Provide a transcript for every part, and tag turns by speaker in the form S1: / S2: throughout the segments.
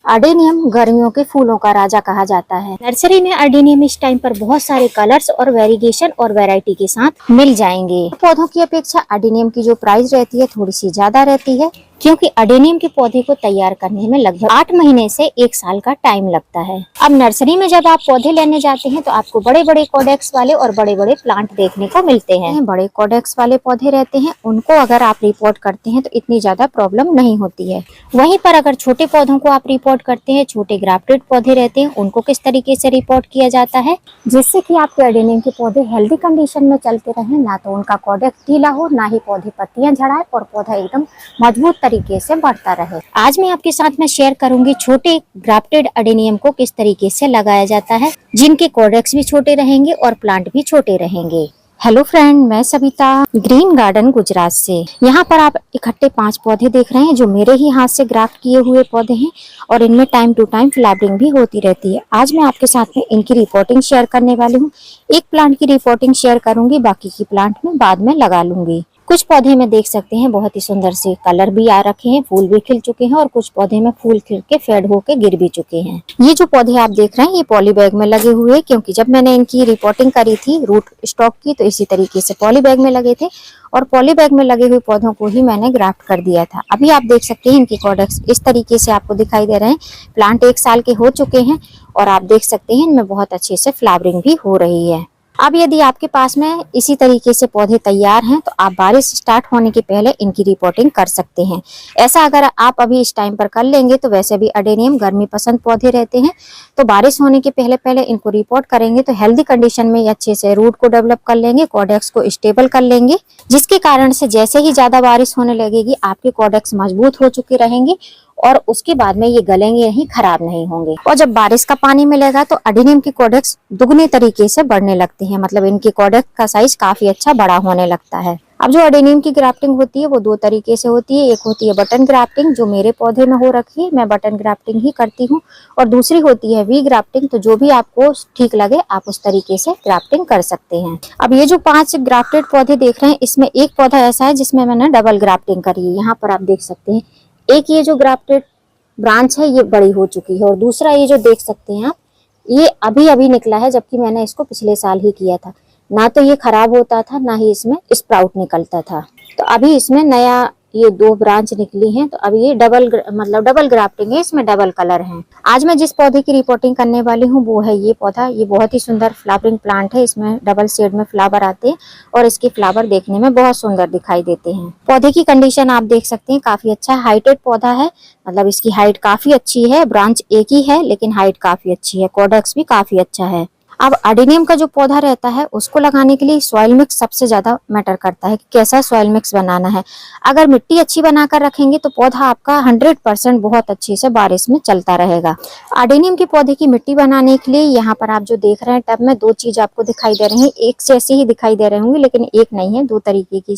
S1: Adenium गर्मियों के फूलों का राजा कहा जाता है। नर्सरी में अडेनियम इस टाइम पर बहुत सारे कलर्स और वेरिएशन और वैरायटी के साथ मिल जाएंगे। पौधों की अपेक्षा अडेनियम की जो प्राइस रहती है थोड़ी सी ज्यादा रहती है, क्योंकि अडेनियम के पौधे को तैयार करने में लगभग 8 महीने से 1 साल का टाइम लगता है। अब नर्सरी में जब आप पौधे लेने जाते हैं तो आपको बड़े बड़े कॉडेक्स वाले और बड़े बड़े प्लांट देखने को मिलते हैं। बड़े कॉडेक्स वाले पौधे रहते हैं, उनको अगर आप रिपोर्ट करते हैं तो इतनी ज्यादा प्रॉब्लम नहीं होती है। वहीं पर अगर छोटे पौधों को आप रिपोर्ट करते हैं, छोटे ग्राफ्टेड पौधे रहते हैं, उनको किस तरीके से रिपोर्ट किया जाता है जिससे कि आपके अडेनियम के पौधे हेल्दी कंडीशन में चलते रहे, ना तो उनका कॉडेक्स ढीला हो, ना ही पौधे पत्तियां झड़ाए और पौधा एकदम मजबूत तरीके से बढ़ता रहे। आज मैं आपके साथ में शेयर करूंगी छोटे ग्राफ्टेड अडेनियम को किस तरीके से लगाया जाता है, जिनके कॉडेक्स भी छोटे रहेंगे और प्लांट भी छोटे रहेंगे। हेलो फ्रेंड, मैं सविता ग्रीन गार्डन गुजरात से। यहाँ पर आप इकट्ठे 5 पौधे देख रहे हैं जो मेरे ही हाथ से ग्राफ्ट किए हुए पौधे हैं और इनमें टाइम टू टाइम फ्लावरिंग भी होती रहती है। आज मैं आपके साथ में इनकी रिपोर्टिंग शेयर करने वाली हूँ। एक प्लांट की रिपोर्टिंग शेयर करूंगी, बाकी की प्लांट में बाद में लगा लूंगी। कुछ पौधे में देख सकते हैं बहुत ही सुंदर से कलर भी आ रखे हैं, फूल भी खिल चुके हैं और कुछ पौधे में फूल खिल के फेड होके गिर भी चुके हैं। ये जो पौधे आप देख रहे हैं ये पॉली बैग में लगे हुए हैं, क्योंकि जब मैंने इनकी रिपोर्टिंग करी थी रूट स्टॉक की तो इसी तरीके से पॉली बैग में लगे थे और पॉली बैग में लगे हुए पौधों को ही मैंने ग्राफ्ट कर दिया था। अभी आप देख सकते हैं इनके कॉडेक्स इस तरीके से आपको दिखाई दे रहे हैं। प्लांट 1 साल के हो चुके हैं और आप देख सकते हैं इनमें बहुत अच्छे से फ्लावरिंग भी हो रही है। अब यदि आपके पास में इसी तरीके से पौधे तैयार हैं तो आप बारिश स्टार्ट होने के पहले इनकी रिपोर्टिंग कर सकते हैं। ऐसा अगर आप अभी इस टाइम पर कर लेंगे तो वैसे भी अडेनियम गर्मी पसंद पौधे रहते हैं, तो बारिश होने के पहले पहले इनको रिपोर्ट करेंगे तो हेल्दी कंडीशन में अच्छे से रूट को डेवलप कर लेंगे, कॉडेक्स को स्टेबल कर लेंगे, जिसके कारण से जैसे ही ज्यादा बारिश होने लगेगी आपके कॉडेक्स मजबूत हो चुके रहेंगे और उसके बाद में ये गलेंगे नहीं, खराब नहीं होंगे। और जब बारिश का पानी मिलेगा तो अडेनियम के कॉडेक्स दुगने तरीके से बढ़ने लगते हैं, मतलब इनके कॉडेक्स का साइज काफी अच्छा बड़ा होने लगता है। अब जो अडेनियम की ग्राफ्टिंग होती है वो 2 तरीके से होती है। एक होती है बटन ग्राफ्टिंग जो मेरे पौधे में हो रखी है, मैं बटन ग्राफ्टिंग ही करती हूँ, और दूसरी होती है वी ग्राफ्टिंग, तो जो भी आपको ठीक लगे आप उस तरीके से ग्राफ्टिंग कर सकते हैं। अब ये जो 5 ग्राफ्टेड पौधे देख रहे हैं इसमें एक पौधा ऐसा है जिसमें मैंने डबल ग्राफ्टिंग करी है। यहाँ पर आप देख सकते हैं एक ये जो ग्राफ्टेड ब्रांच है ये बड़ी हो चुकी है और दूसरा ये जो देख सकते हैं आप ये अभी अभी निकला है, जबकि मैंने इसको पिछले साल ही किया था। ना तो ये खराब होता था ना ही इसमें स्प्राउट निकलता था, तो अभी इसमें नया ये 2 ब्रांच निकली हैं, तो अभी ये डबल ग्राफ्टिंग है, इसमें डबल कलर है। आज मैं जिस पौधे की रिपोर्टिंग करने वाली हूँ वो है ये पौधा। ये बहुत ही सुंदर फ्लावरिंग प्लांट है, इसमें डबल शेड में फ्लावर आते हैं और इसके फ्लावर देखने में बहुत सुंदर दिखाई देते हैं। पौधे की कंडीशन आप देख सकते हैं काफी अच्छा हाइटेड पौधा है, मतलब इसकी हाइट काफी अच्छी है। ब्रांच एक ही है लेकिन हाइट काफी अच्छी है, कॉडेक्स भी काफी अच्छा है। अब अडेनियम का जो पौधा रहता है उसको लगाने के लिए सॉइल मिक्स सबसे ज्यादा मैटर करता है कि कैसा सॉइल मिक्स बनाना है। अगर मिट्टी अच्छी बनाकर रखेंगे तो पौधा आपका 100% बहुत अच्छे से बारिश में चलता रहेगा। अडेनियम के पौधे की मिट्टी बनाने के लिए यहाँ पर आप जो देख रहे हैं टब में 2 चीज आपको दिखाई दे रही है। एक जैसे ही दिखाई दे रहे होंगे लेकिन एक नहीं है, 2 तरीके की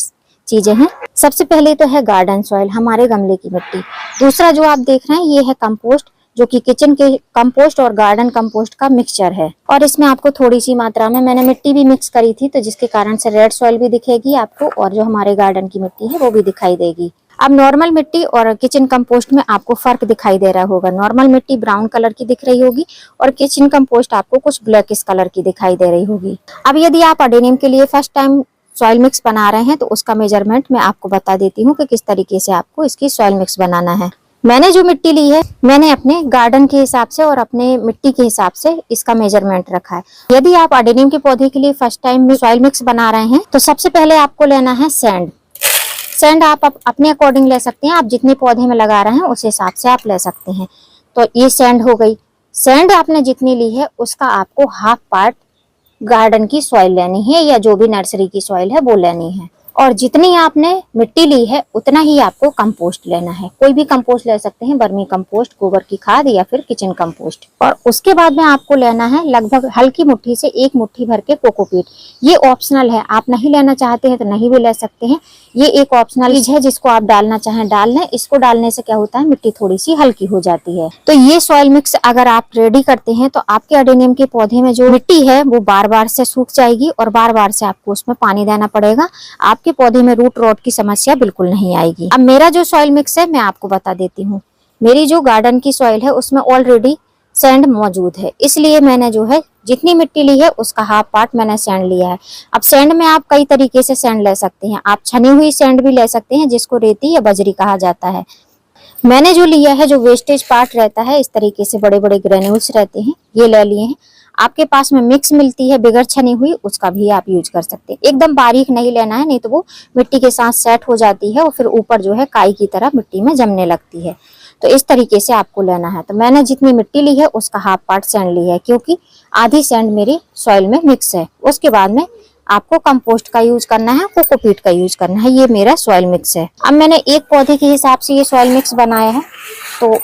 S1: चीजें हैं। सबसे पहले तो है गार्डन सॉइल, हमारे गमले की मिट्टी। दूसरा जो आप देख रहे हैं ये है कंपोस्ट, जो कि किचन के कंपोस्ट और गार्डन कंपोस्ट का मिक्सचर है। और इसमें आपको थोड़ी सी मात्रा में मैंने मिट्टी भी मिक्स करी थी, तो जिसके कारण से रेड सॉइल भी दिखेगी आपको और जो हमारे गार्डन की मिट्टी है वो भी दिखाई देगी। अब नॉर्मल मिट्टी और किचन कंपोस्ट में आपको फर्क दिखाई दे रहा होगा। नॉर्मल मिट्टी ब्राउन कलर की दिख रही होगी और किचन कंपोस्ट आपको कुछ ब्लैकिश कलर की दिखाई दे रही होगी। अब यदि आप अडेनियम के लिए फर्स्ट टाइम सॉइल मिक्स बना रहे हैं तो उसका मेजरमेंट मैं आपको बता देती हूँ कि किस तरीके से आपको इसकी सॉइल मिक्स बनाना है। मैंने जो मिट्टी ली है मैंने अपने गार्डन के हिसाब से और अपने मिट्टी के हिसाब से इसका मेजरमेंट रखा है। यदि आप अडेनियम के पौधे के लिए फर्स्ट टाइम सॉइल मिक्स बना रहे हैं तो सबसे पहले आपको लेना है सैंड। सैंड आप अपने अकॉर्डिंग ले सकते हैं, आप जितने पौधे में लगा रहे हैं उस हिसाब से आप ले सकते हैं। तो ये सैंड हो गई। सैंड आपने जितनी ली है उसका आपको हाफ पार्ट गार्डन की सॉइल लेनी है या जो भी नर्सरी की सॉइल है वो लेनी है, और जितनी आपने मिट्टी ली है उतना ही आपको कंपोस्ट लेना है। कोई भी कंपोस्ट ले सकते हैं, वर्मी कंपोस्ट, गोबर की खाद या फिर किचन कंपोस्ट। और उसके बाद में आपको लेना है लगभग हल्की मुट्ठी से 1 मुट्ठी भर के कोकोपीट। ये ऑप्शनल है, आप नहीं लेना चाहते हैं तो नहीं भी ले सकते हैं। ये एक ऑप्शनल चीज है, जिसको आप डालना चाहें डाल लें। इसको डालने से क्या होता है मिट्टी थोड़ी सी हल्की हो जाती है। तो ये सॉइल मिक्स अगर आप रेडी करते हैं तो आपके अडेनियम के पौधे में जो मिट्टी है वो बार बार से सूख जाएगी और बार बार से आपको उसमें पानी देना पड़ेगा। आपके पौधे में रूट रॉट की समस्या बिल्कुल नहीं आएगी। अब मेरा जो सॉइल मिक्स है मैं आपको बता देती हूँ। मेरी जो गार्डन की सॉइल है उसमें ऑलरेडी सैंड मौजूद है, इसलिए मैंने जो है जितनी मिट्टी ली है उसका हाफ पार्ट मैंने सैंड लिया है। अब सैंड में आप कई तरीके से सैंड ले सकते हैं, आप छनी हुई सैंड भी ले सकते हैं जिसको रेती या बजरी कहा जाता है। मैंने जो लिया है, जो वेस्टेज पार्ट रहता है, इस तरीके से बड़े बड़े ग्रेन्यूल्स रहते हैं, ये ले लिए हैं। आपके पास में मिक्स मिलती है बिगर छनी हुई, उसका भी आप यूज कर सकते हैं। एकदम बारीक नहीं लेना है, नहीं तो वो मिट्टी के साथ सेट हो जाती है और फिर ऊपर जो है काई की तरह मिट्टी में जमने लगती है। तो इस तरीके से आपको लेना है। तो मैंने जितनी मिट्टी ली है उसका हाफ पार्ट सैंड ली है, क्योंकि आधी सैंड मेरी सॉइल में मिक्स है। उसके बाद में आपको कंपोस्ट का यूज करना है, कोकोपीट का यूज करना है। ये मेरा सॉइल मिक्स है। अब मैंने एक पौधे के हिसाब से ये सॉइल मिक्स बनाया है, तो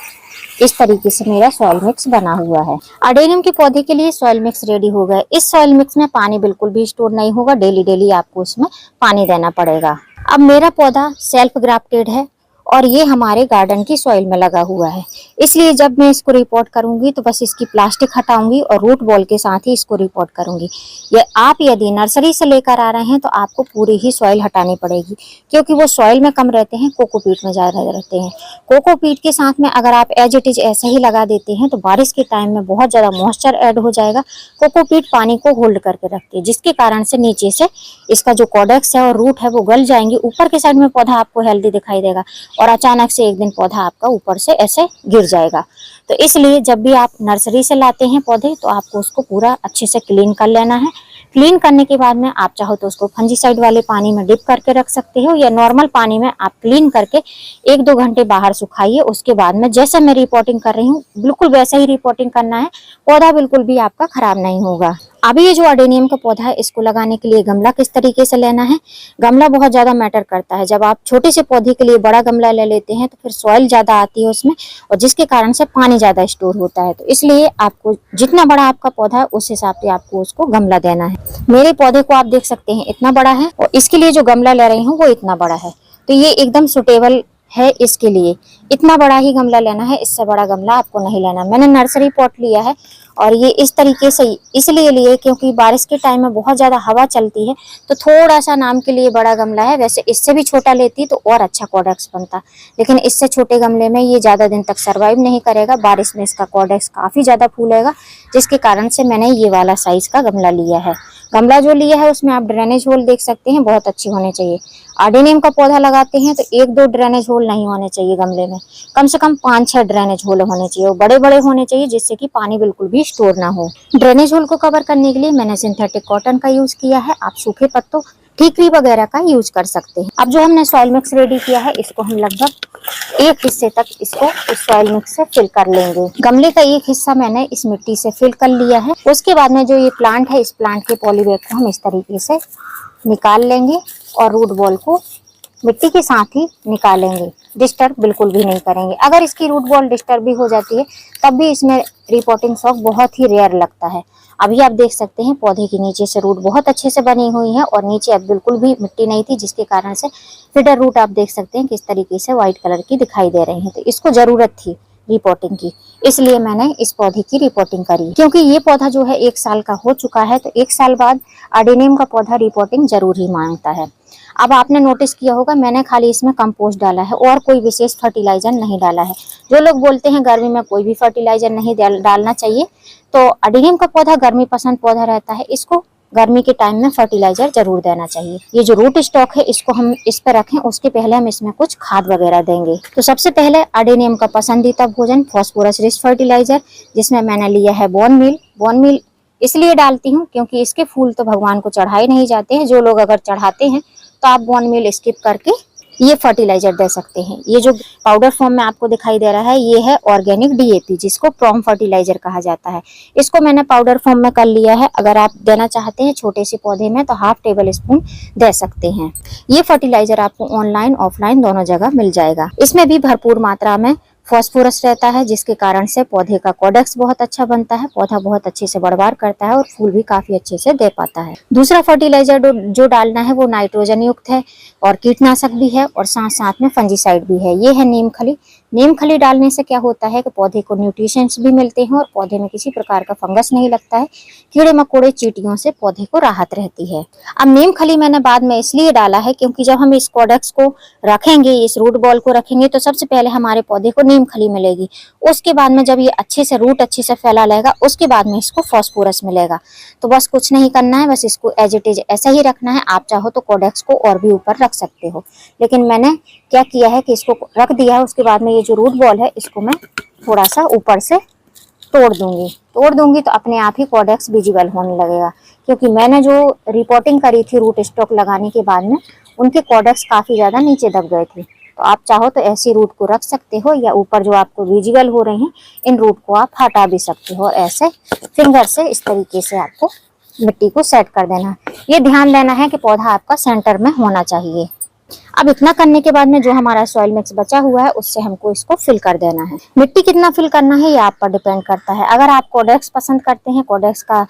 S1: इस तरीके से मेरा सॉइल मिक्स बना हुआ है। अडेनियम के पौधे के लिए सॉइल मिक्स रेडी हो गया। इस सॉइल मिक्स में पानी बिल्कुल भी स्टोर नहीं होगा, डेली डेली आपको इसमें पानी देना पड़ेगा। अब मेरा पौधा सेल्फ ग्राफ्टेड है और ये हमारे गार्डन की सॉइल में लगा हुआ है, इसलिए जब मैं इसको रिपोर्ट करूंगी तो बस इसकी प्लास्टिक हटाऊंगी और रूट बॉल के साथ ही इसको रिपोर्ट करूंगी। ये आप यदि नर्सरी से लेकर आ रहे हैं तो आपको पूरी ही सॉइल हटानी पड़ेगी, क्योंकि वो सॉइल में कम रहते हैं, कोकोपीट में ज्यादा रहते हैं। कोकोपीट के साथ में अगर आप एज इट इज ऐसे ही लगा देते हैं तो बारिश के टाइम में बहुत ज्यादा मॉइस्चर ऐड हो जाएगा। कोकोपीट पानी को होल्ड करके रखती है, जिसके कारण से नीचे से इसका जो कॉडेक्स है और रूट है वो गल जाएंगे। ऊपर के साइड में पौधा आपको हेल्दी दिखाई देगा और अचानक से एक दिन पौधा आपका ऊपर से ऐसे गिर जाएगा। तो इसलिए जब भी आप नर्सरी से लाते हैं पौधे तो आपको उसको पूरा अच्छे से क्लीन कर लेना है। क्लीन करने के बाद में आप चाहो तो उसको फंजीसाइड वाले पानी में डिप करके रख सकते हो, या नॉर्मल पानी में आप क्लीन करके 1-2 घंटे बाहर सुखाइए। उसके बाद में जैसे मैं रिपोर्टिंग कर रही हूँ बिल्कुल वैसा ही रिपोर्टिंग करना है, पौधा बिल्कुल भी आपका खराब नहीं होगा। अभी ये जो अडेनियम का पौधा है इसको लगाने के लिए गमला किस तरीके से लेना है, गमला बहुत ज्यादा मैटर करता है। जब आप छोटे से पौधे के लिए बड़ा गमला ले लेते हैं तो फिर सॉइल ज्यादा आती है उसमें, और जिसके कारण से पानी ज्यादा स्टोर होता है। तो इसलिए आपको जितना बड़ा आपका पौधा है उस हिसाब से आपको उसको गमला देना है। मेरे पौधे को आप देख सकते हैं इतना बड़ा है, और इसके लिए जो गमला ले रही हूँ वो इतना बड़ा है, तो ये एकदम सुटेबल है इसके लिए। इतना बड़ा ही गमला लेना है, इससे बड़ा गमला आपको नहीं लेना। मैंने नर्सरी पॉट लिया है और ये इस तरीके से इसलिए लिए क्योंकि बारिश के टाइम में बहुत ज्यादा हवा चलती है, तो थोड़ा सा नाम के लिए बड़ा गमला है। वैसे इससे भी छोटा लेती तो और अच्छा कॉडेक्स बनता, लेकिन इससे छोटे गमले में ये ज्यादा दिन तक सरवाइव नहीं करेगा। बारिश में इसका कॉडेक्स काफी ज्यादा फूलेगा, जिसके कारण से मैंने ये वाला साइज का गमला लिया है। गमला जो लिया है उसमें आप ड्रेनेज होल देख सकते हैं, बहुत अच्छे होने चाहिए। अडेनियम का पौधा लगाते हैं तो 1-2 ड्रेनेज होल नहीं होने चाहिए गमले में, कम से कम 5-6 ड्रेनेज होल होने चाहिए, और बड़े बड़े होने चाहिए जिससे कि पानी बिल्कुल भी स्टोर ना हो। ड्रेनेज होल को कवर करने के लिए मैंने सिंथेटिक कॉटन का यूज किया है। आप सूखे पत्तों, ठीकरी वगैरह का यूज कर सकते हैं। अब जो हमने सॉइल मिक्स रेडी किया है इसको हम लगभग एक हिस्से तक इसको इस सॉइल मिक्स से फिल कर लेंगे। गमले का एक हिस्सा मैंने इस मिट्टी से फिल कर लिया है। उसके बाद में जो ये प्लांट है, इस प्लांट के पॉलीबैग को हम इस तरीके से निकाल लेंगे और रूट बॉल को मिट्टी के साथ ही निकालेंगे, डिस्टर्ब बिल्कुल भी नहीं करेंगे। अगर इसकी रूट बॉल डिस्टर्ब भी हो जाती है तब भी इसमें रिपोर्टिंग शॉक बहुत ही रेयर लगता है। अभी आप देख सकते हैं पौधे के नीचे से रूट बहुत अच्छे से बनी हुई है और नीचे अब बिल्कुल भी मिट्टी नहीं थी, जिसके कारण से फीडर रूट आप देख सकते हैं किस तरीके से व्हाइट कलर की दिखाई दे रही है। तो इसको जरूरत थी रिपोर्टिंग की, इसलिए मैंने इस पौधे की रिपोर्टिंग करी, क्योंकि ये पौधा जो है 1 साल का हो चुका है, तो 1 साल बाद अडेनियम का पौधा रिपोर्टिंग जरूर ही मांगता है। अब आपने नोटिस किया होगा मैंने खाली इसमें कंपोस्ट डाला है और कोई विशेष फर्टिलाइजर नहीं डाला है। जो लोग बोलते हैं गर्मी में कोई भी फर्टिलाइजर नहीं डालना चाहिए, तो अडेनियम का पौधा गर्मी पसंद पौधा रहता है, इसको गर्मी के टाइम में फर्टिलाइजर जरूर देना चाहिए। ये जो रूट स्टॉक है इसको हम इस पर रखें, उसके पहले हम इसमें कुछ खाद वगैरह देंगे। तो सबसे पहले अडेनियम का पसंदीदा भोजन फास्फोरस रिच फर्टिलाइजर, जिसमें मैंने लिया है बोन मील। बोन मील इसलिए डालती हूँ क्योंकि इसके फूल तो भगवान को चढ़ाए नहीं जाते हैं। जो लोग अगर चढ़ाते हैं तो आप बोन मील स्किप करके ये फर्टिलाइजर दे सकते हैं। ये जो पाउडर फॉर्म में आपको दिखाई दे रहा है ये है ऑर्गेनिक डीएपी, जिसको प्रॉम फर्टिलाइजर कहा जाता है। इसको मैंने पाउडर फॉर्म में कर लिया है। अगर आप देना चाहते हैं छोटे से पौधे में तो 1/2 टेबल स्पून दे सकते हैं। ये फर्टिलाइजर आपको ऑनलाइन ऑफलाइन दोनों जगह मिल जाएगा। इसमें भी भरपूर मात्रा में फास्फोरस रहता है, जिसके कारण से पौधे का कॉडेक्स बहुत अच्छा बनता है, पौधा बहुत अच्छे से बढ़वार करता है और फूल भी काफी अच्छे से दे पाता है। दूसरा फर्टिलाइजर जो डालना है वो नाइट्रोजन युक्त है और कीटनाशक भी है और साथ साथ में फंजीसाइड भी है। ये है नीम खली। नीम खली डालने से क्या होता है कि पौधे को न्यूट्रिशंस भी मिलते हैं और पौधे में किसी प्रकार का फंगस नहीं लगता है। कीड़े मकोड़े चींटियों से पौधे को राहत रहती है। अब नीम खली मैंने बाद में इसलिए डाला है क्योंकि जब हम इस कोडेक्स को रखेंगे, इस रूट बॉल को रखेंगे, तो सबसे पहले हमारे पौधे को नीम खली मिलेगी। उसके बाद में जब ये अच्छे से रूट अच्छे से फैला लेगा, उसके बाद में इसको फास्फोरस मिलेगा। तो बस कुछ नहीं करना है, बस इसको एज इट इज ऐसा ही रखना है। आप चाहो तो कोडेक्स को और भी ऊपर रख सकते हो, लेकिन मैंने क्या किया है कि इसको रख दिया है। उसके बाद में ये जो रूट बॉल है इसको मैं थोड़ा सा ऊपर से तोड़ दूंगी तो अपने आप ही कोडेक्स विजिबल होने लगेगा। क्योंकि मैंने जो रिपोर्टिंग करी थी रूट स्टॉक लगाने के बाद में, उनके कोडेक्स काफी ज्यादा नीचे दब गए थे। तो आप चाहो तो ऐसी रूट को रख सकते हो, या ऊपर जो आपको विजिबल हो रहे हैं इन रूट को आप हटा भी सकते हो। ऐसे फिंगर से इस तरीके से आपको मिट्टी को सेट कर देना है। ये ध्यान देना है कि पौधा आपका सेंटर में होना चाहिए। अब इतना करने के बाद में जो हमारा सॉइल मिक्स बचा हुआ है उससे हमको इसको फिल कर देना है। मिट्टी कितना फिल करना है ये आप पर डिपेंड करता है। अगर आप कोडेक्स पसंद करते हैं, कोडेक्स का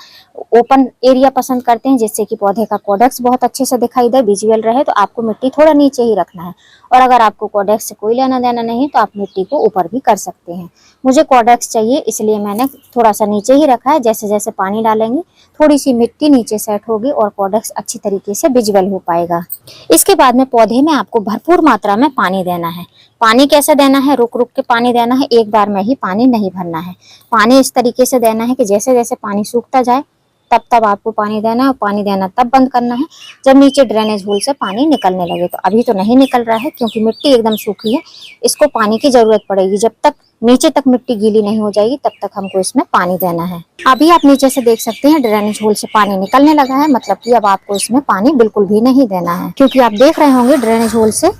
S1: ओपन एरिया पसंद करते हैं जिससे कि पौधे का कोडेक्स बहुत अच्छे से दिखाई दे, विजुअल रहे, तो आपको मिट्टी थोड़ा नीचे ही रखना है। और अगर आपको कोडेक्स से कोई लेना देना नहीं तो आप मिट्टी को ऊपर भी कर सकते हैं। मुझे कोडेक्स चाहिए इसलिए मैंने थोड़ा सा नीचे ही रखा है। जैसे जैसे पानी डालेंगे थोड़ी सी मिट्टी नीचे सेट होगी और कोडेक्स अच्छी तरीके से विजुअल हो पाएगा। इसके बाद में पौधे में आपको भरपूर मात्रा में पानी देना है। पानी कैसे देना है? रुक रुक के पानी देना है, एक बार में ही पानी नहीं भरना है। पानी इस तरीके से देना है कि जैसे जैसे पानी सूखता जाए तब तब आपको पानी देना है, और पानी देना तब बंद करना है जब नीचे ड्रेनेज होल से पानी निकलने लगे। तो अभी तो नहीं निकल रहा है क्योंकि मिट्टी एकदम सूखी है, इसको पानी की जरूरत पड़ेगी। जब तक नीचे तक मिट्टी गीली नहीं हो जाएगी तब तक हमको इसमें पानी देना है। अभी आप नीचे से देख सकते हैं ड्रेनेज होल से पानी निकलने लगा है, मतलब कि अब आपको इसमें पानी बिल्कुल भी नहीं देना है, क्योंकि आप देख रहे होंगे ड्रेनेज होल से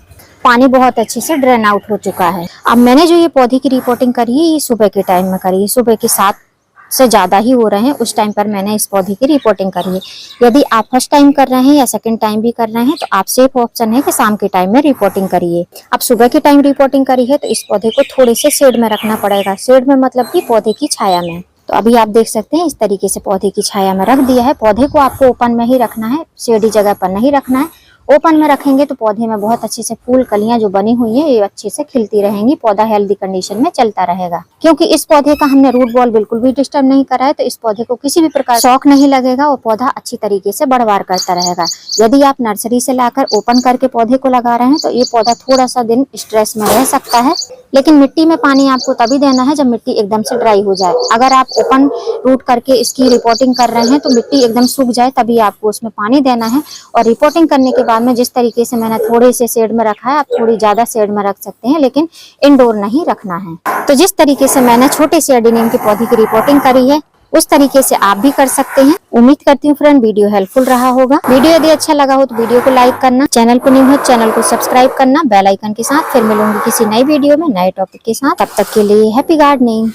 S1: पानी बहुत अच्छे से ड्रेन आउट हो चुका है। अब मैंने जो ये पौधे की रिपोर्टिंग करी है ये सुबह के टाइम में करी है, सुबह के 7 से ज्यादा ही हो रहे हैं उस टाइम पर मैंने इस पौधे की रिपोर्टिंग करी है। यदि आप फर्स्ट टाइम कर रहे हैं या सेकंड टाइम भी कर रहे हैं तो आप सेफ ऑप्शन है कि शाम के टाइम में रिपोर्टिंग करिए। अब सुबह के टाइम रिपोर्टिंग करी है तो इस पौधे को थोड़े से शेड में रखना पड़ेगा। शेड में मतलब कि पौधे की छाया में। तो अभी आप देख सकते हैं इस तरीके से पौधे की छाया में रख दिया है। पौधे को आपको ओपन में ही रखना है, शेडी जगह पर नहीं रखना है। ओपन में रखेंगे तो पौधे में बहुत अच्छे से फूल कलियां जो बनी हुई हैं ये अच्छे से खिलती रहेंगी, पौधा हेल्दी कंडीशन में चलता रहेगा। क्योंकि इस पौधे का हमने रूट बॉल बिल्कुल भी डिस्टर्ब नहीं करा है तो इस पौधे को किसी भी प्रकार शौक नहीं लगेगा और पौधा अच्छी तरीके से बढ़वार करता रहेगा। यदि आप नर्सरी से लाकर ओपन करके पौधे को लगा रहे हैं तो ये पौधा थोड़ा सा दिन स्ट्रेस में रह सकता है, लेकिन मिट्टी में पानी आपको तभी देना है जब मिट्टी एकदम से ड्राई हो जाए। अगर आप ओपन रूट करके इसकी रिपोर्टिंग कर रहे हैं तो मिट्टी एकदम सूख जाए तभी आपको उसमें पानी देना है। और रिपोर्टिंग करने के बाद में जिस तरीके से मैंने थोड़े से शेड में रखा है, आप थोड़ी ज्यादा शेड में रख सकते हैं, लेकिन इंडोर नहीं रखना है। तो जिस तरीके से मैंने छोटे से एडेनियम के पौधे की रिपोर्टिंग करी है उस तरीके से आप भी कर सकते हैं। उम्मीद करती हूँ फ्रेंड वीडियो हेल्पफुल रहा होगा। वीडियो यदि अच्छा लगा हो तो वीडियो को लाइक करना, चैनल को न्यू है चैनल को सब्सक्राइब करना बेल आइकन के साथ। फिर मिलूंगी किसी नई वीडियो में नए टॉपिक के साथ, तब तक के लिए हैप्पी गार्डनिंग।